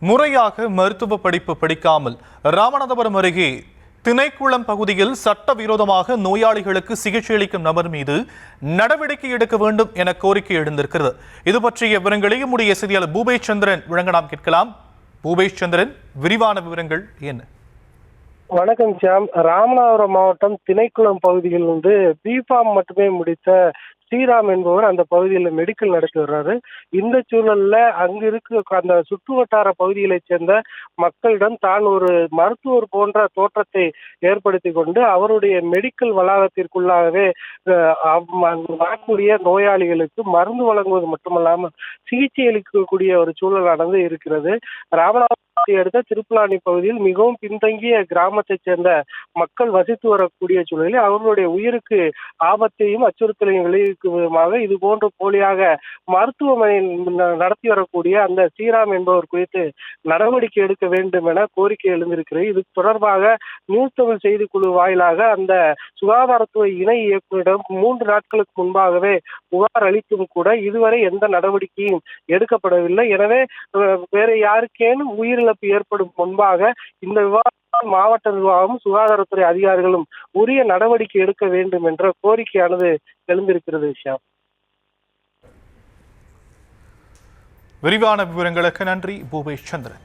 முறையாக மருத்துவ படிப்பு படிக்காமல் ராமநாதபுரம் அருகே திணைக்குளம் பகுதியில் சட்டவிரோதமாக நோயாளிகளுக்கு சிகிச்சை அளிக்கும் நபர் மீது நடவடிக்கை எடுக்க வேண்டும் என கோரிக்கை எழுந்திருக்கிறது. இது பற்றிய விவரங்களை நம்முடைய செய்தியாளர் பூபேஷ் சந்திரன் வழங்க நாம் கேட்கலாம். பூபேஷ் சந்திரன், விரிவான விவரங்கள் என்ன? வணக்கம் ஷியாம். ராமநாதபுரம் மாவட்டம் திணைக்குளம் பகுதியில் பிஃபார்ம் மட்டுமே முடித்த ஸ்ரீராம் என்பவர் அந்த பகுதியில் மெடிக்கல் நடத்தி வர்றாரு. இந்த சூழல்ல அங்கு இருக்க அந்த சுற்று வட்டார பகுதிகளைச் சேர்ந்த மக்களிடம் தான் ஒரு மருத்துவர் போன்ற தோற்றத்தை ஏற்படுத்தி கொண்டு அவருடைய மெடிக்கல் வளாகத்திற்குள்ளாகவே வரக்கூடிய நோயாளிகளுக்கு மருந்து வழங்குவது மட்டுமல்லாமல் சிகிச்சை அளிக்கக்கூடிய ஒரு சூழலானது இருக்கிறது. ராமநாதபுரம் அடுத்த திருப்புலானி பகுதியில் மிகவும் பின்தங்கிய கிராமத்தைச் சேர்ந்த மக்கள் வசித்து வரக்கூடிய சூழலில் அவர்களுடைய உயிருக்கு ஆபத்தையும் அச்சுறுத்தலையும் விளைவிக்கும் விதமாக இது போன்ற போலியாக மருத்துவமனை நடத்தி வரக்கூடிய அந்த ஸ்ரீராம் என்பவர் குறித்து நடவடிக்கை எடுக்க வேண்டும் என கோரிக்கை எழுந்திருக்கிறது. இது தொடர்பாக நியூஸ் தமிழ் செய்திக்குழு வாயிலாக அந்த சுகாதாரத்துறை இணை இயக்குநரிடம் 3 நாட்களுக்கு முன்பாகவே புகார் அளித்தும் கூட இதுவரை எந்த நடவடிக்கையும் எடுக்கப்படவில்லை. எனவே வேற யாருக்கேனும் உயிரிழப்பு ஏற்படும் முன்பாக இந்த விவாதம் மாவட்ட நிர்வாகமும் சுகாதாரத்துறை அதிகாரிகளும் உரிய நடவடிக்கை எடுக்க வேண்டும் என்ற கோரிக்கையானது எழுந்திருக்கிறது. ஷியாம், விரிவான விவரங்களுக்கு நன்றி பூபேஷ் சந்திரன்.